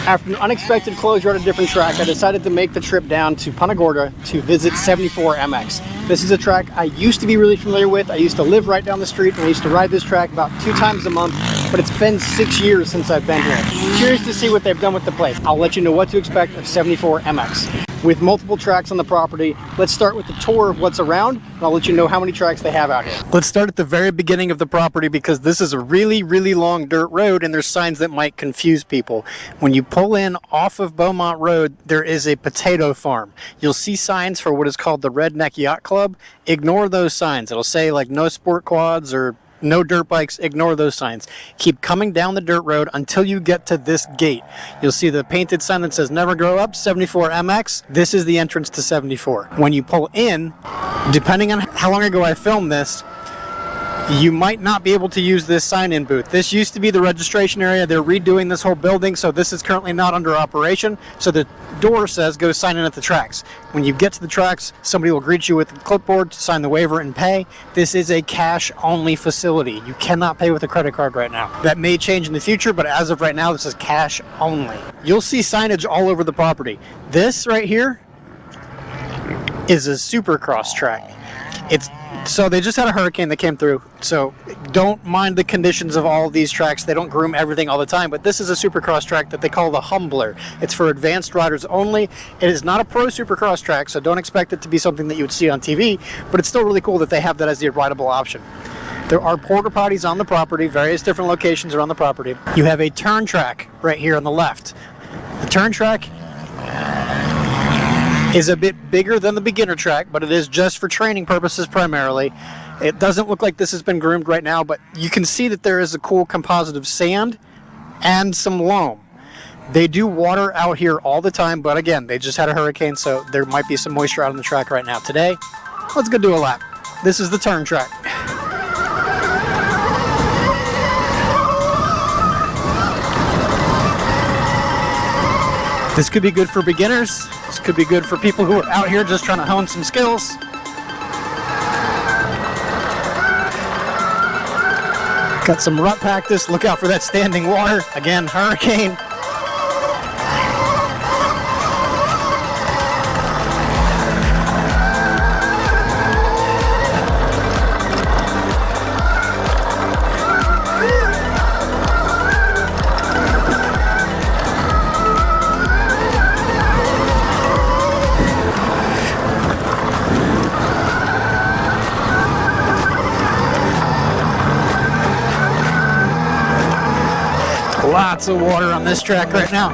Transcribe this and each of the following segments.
After an unexpected closure at a different track, I decided to make the trip down to Punta Gorda to visit 74 MX. This is a track I used to be really familiar with. I used to live right down the street and I used to ride this track about 2 times a month, but it's been 6 years since I've been here. Curious to see what they've done with the place. I'll let you know what to expect of 74 MX. With multiple tracks on the property, let's start with the tour of what's around, and I'll let you know how many tracks they have out here. Let's start at the very beginning of the property because this is a really, really long dirt road and there's signs that might confuse people. When you pull in off of Bermont Road, there is a potato farm. You'll see signs for what is called the Redneck Yacht Club. Ignore those signs. It'll say like no sport quads or no dirt bikes. Ignore those signs. Keep coming down the dirt road until you get to this gate. You'll see the painted sign that says never grow up, 74 MX. This is the entrance to 74. When you pull in, depending on how long ago I filmed this, you might not be able to use this sign-in booth. This used to be the registration area. They're redoing this whole building, so this is currently not under operation. So the door says go sign in at the tracks. When you get to the tracks, somebody will greet you with a clipboard to sign the waiver and pay. This is a cash-only facility. You cannot pay with a credit card right now. That may change in the future, but as of right now, this is cash only. You'll see signage all over the property. This right here is a Supercross track. So they just had a hurricane that came through, so don't mind the conditions of all of these tracks. They don't groom everything all the time, but this is a Supercross track that they call the Humbler. It's for advanced riders only. It is not a pro Supercross track, so don't expect it to be something that you would see on TV, but it's still really cool that they have that as the rideable option. There are porta potties on the property, various different locations around the property. You have a turn track right here on the left. The turn track is a bit bigger than the beginner track, but it is just for training purposes primarily. It doesn't look like this has been groomed right now, but you can see that there is a cool composite of sand and some loam. They do water out here all the time, but again, they just had a hurricane, so there might be some moisture out on the track right now. Today, let's go do a lap. This is the turn track. This could be good for beginners. This could be good for people who are out here just trying to hone some skills. Got some rut practice. Look out for that standing water. Again, hurricane. Lots of water on this track right now.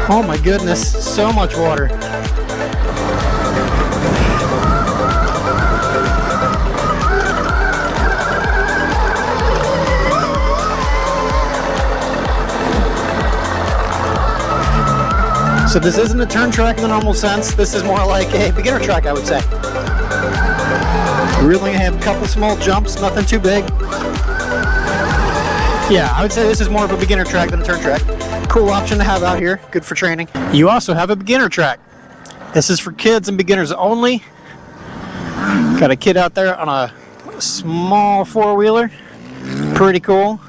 Oh my goodness, so much water. So this isn't a turn track in the normal sense. This is more like a beginner track, I would say. We only have a couple small jumps, nothing too big. Yeah, I would say this is more of a beginner track than a turn track. Cool option to have out here, good for training. You also have a beginner track. This is for kids and beginners only. Got a kid out there on a small four-wheeler. Pretty cool.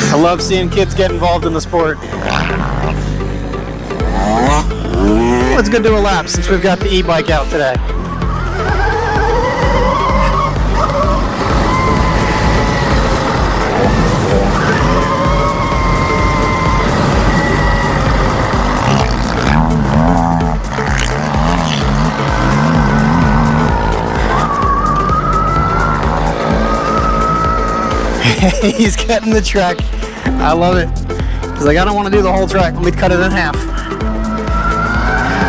I love seeing kids get involved in the sport. Let's go do a lap since we've got the e-bike out today. He's cutting the track. I love it. He's like, I don't want to do the whole track. Let me cut it in half.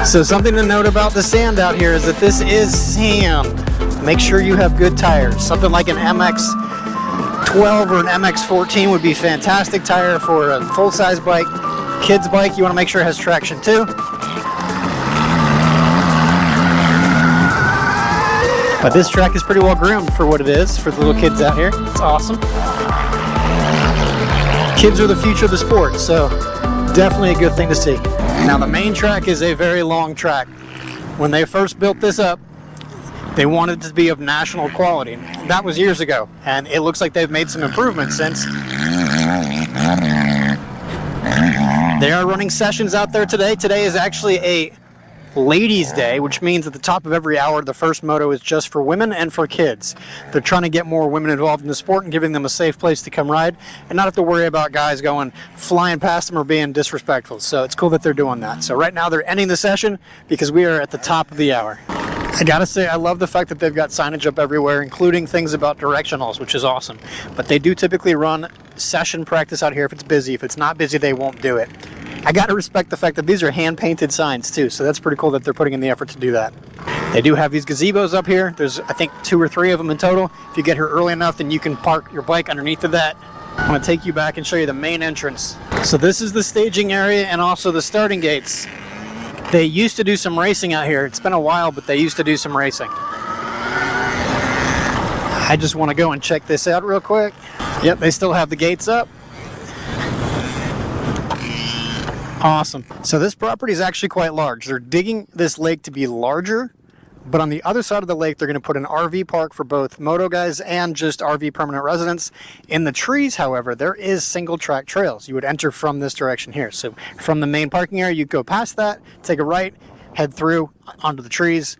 So something to note about the sand out here is that this is sand. Make sure you have good tires. Something like an MX-12 or an MX-14 would be fantastic tire for a full-size bike. Kid's bike, you want to make sure it has traction too. But this track is pretty well groomed for what it is for the little kids out here. It's awesome. Kids are the future of the sport, so Definitely a good thing to see. Now the main track is a very long track. When they first built this up, they wanted it to be of national quality. That was years ago, and it looks like they've made some improvements since. They are running sessions out there today. Today is actually a ladies' day, which means at the top of every hour, the first moto is just for women and for kids. They're trying to get more women involved in the sport and giving them a safe place to come ride and not have to worry about guys flying past them or being disrespectful. So it's cool that they're doing that. So right now they're ending the session because we are at the top of the hour. I gotta say, I love the fact that they've got signage up everywhere, including things about directionals, which is awesome. But they do typically run session practice out here if it's busy. If it's not busy, they won't do it. I gotta respect the fact that these are hand-painted signs too, so that's pretty cool that they're putting in the effort to do that. They do have these gazebos up here. There's, I think, 2 or 3 of them in total. If you get here early enough, then you can park your bike underneath of that. I'm gonna take you back and show you the main entrance. So this is the staging area and also the starting gates. They used to do some racing out here. It's been a while, but they used to do some racing. I just want to go and check this out real quick. Yep, they still have the gates up. Awesome. So this property is actually quite large. They're digging this lake to be larger, but on the other side of the lake, they're going to put an RV park for both moto guys and just RV permanent residents. In the trees, however, there is single track trails. You would enter from this direction here. So from the main parking area, you go past that, take a right, head through onto the trees.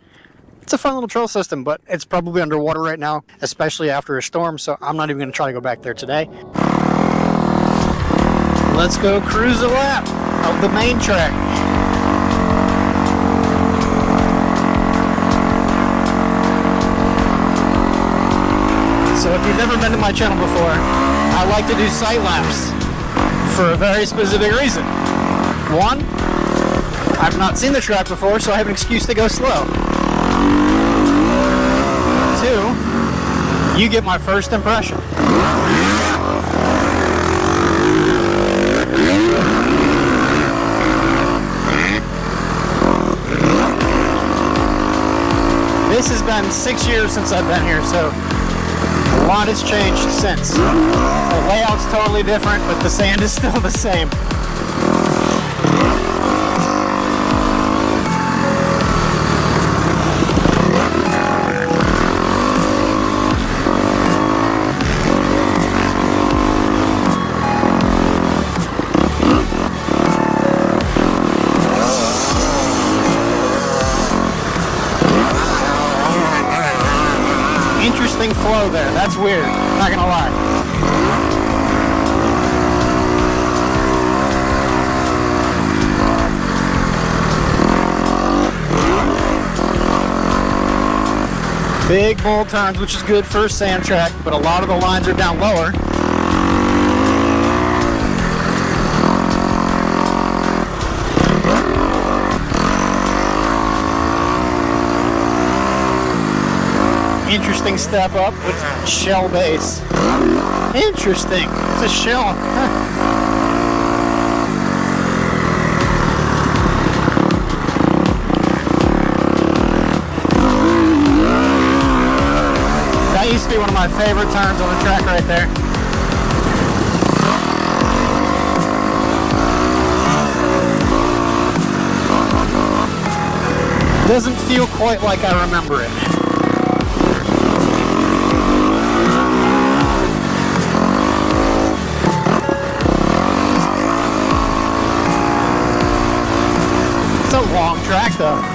It's a fun little trail system, but it's probably underwater right now, especially after a storm, so I'm not even going to try to go back there today. Let's go cruise a lap of the main track. So if you've never been to my channel before, I like to do sight laps for a very specific reason. 1, I've not seen the track before, so I have an excuse to go slow. 2, you get my first impression. This has been 6 years since I've been here, so a lot has changed since. The layout's totally different, but the sand is still the same. Interesting flow there. That's weird. Not gonna lie. Big bold turns, which is good for a sand track, but a lot of the lines are down lower. Interesting step up with shell base. Interesting. It's a shell. That used to be one of my favorite turns on the track right there. Doesn't feel quite like I remember it. It's a long track though.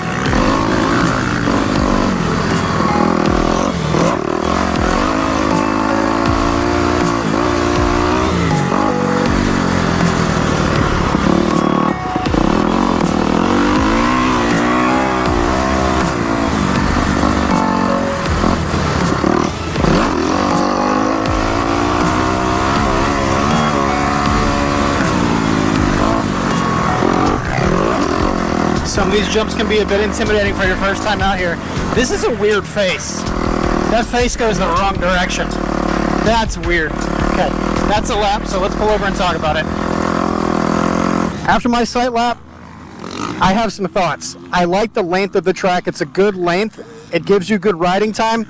Some of these jumps can be a bit intimidating for your first time out here. This is a weird face. That face goes the wrong direction. That's weird. Okay, that's a lap, so let's pull over and talk about it. After my sight lap, I have some thoughts. I like the length of the track. It's a good length. It gives you good riding time.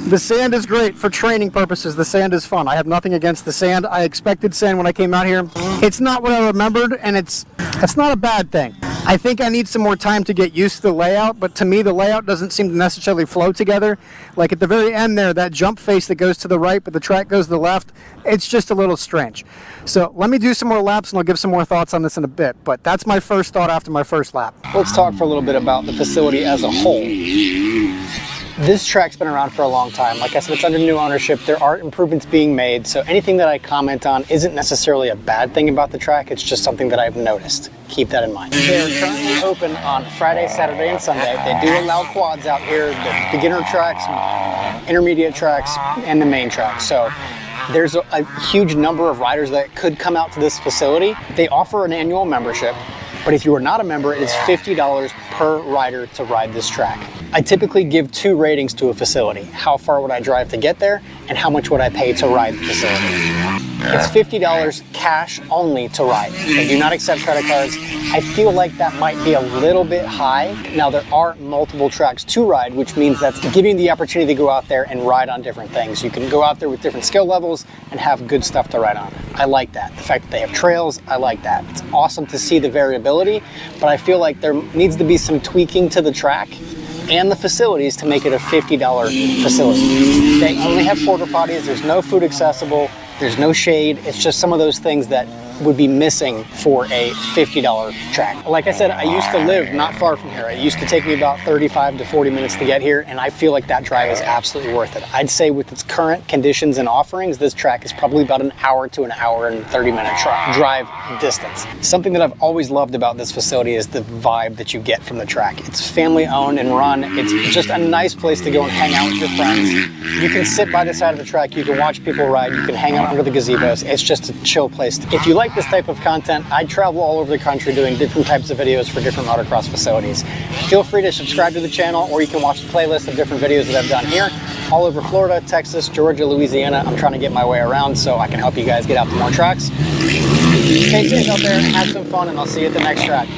The sand is great for training purposes. The sand is fun. I have nothing against the sand. I expected sand when I came out here. It's not what I remembered, and it's not a bad thing. I think I need some more time to get used to the layout, but to me the layout doesn't seem to necessarily flow together. Like at the very end there, that jump face that goes to the right, but the track goes to the left, it's just a little strange. So let me do some more laps and I'll give some more thoughts on this in a bit, but that's my first thought after my first lap. Let's talk for a little bit about the facility as a whole. This track's been around for a long time. Like I said, it's under new ownership. There are improvements being made, so anything that I comment on isn't necessarily a bad thing about the track. It's just something that I've noticed. Keep that in mind. They're currently open on Friday, Saturday, and Sunday. They do allow quads out here, the beginner tracks, intermediate tracks, and the main track. So there's a huge number of riders that could come out to this facility. They offer an annual membership, but if you are not a member, it is $50 per rider to ride this track. I typically give 2 ratings to a facility. How far would I drive to get there, and how much would I pay to ride the facility? It's $50 cash only to ride. They do not accept credit cards. I feel like that might be a little bit high. Now there are multiple tracks to ride, which means that's giving you the opportunity to go out there and ride on different things. You can go out there with different skill levels and have good stuff to ride on. I like that. The fact that they have trails, I like that. It's awesome to see the variability, but I feel like there needs to be some tweaking to the track and the facilities to make it a $50 facility. They only have porta potties, there's no food accessible, there's no shade. It's just some of those things that would be missing for a $50 track. Like I said, I used to live not far from here. It used to take me about 35 to 40 minutes to get here, and I feel like that drive is absolutely worth it. I'd say with its current conditions and offerings, this track is probably about an hour to an hour and 30-minute drive distance. Something that I've always loved about this facility is the vibe that you get from the track. It's family owned and run. It's just a nice place to go and hang out with your friends. You can sit by the side of the track, you can watch people ride, you can hang out under the gazebos. It's just a chill place. If you like this type of content, I travel all over the country doing different types of videos for different motocross facilities. Feel free to subscribe to the channel, or you can watch the playlist of different videos that I've done here all over Florida, Texas, Georgia, Louisiana. I'm trying to get my way around so I can help you guys get out to more tracks. Stay safe out there, have some fun, and I'll see you at the next track.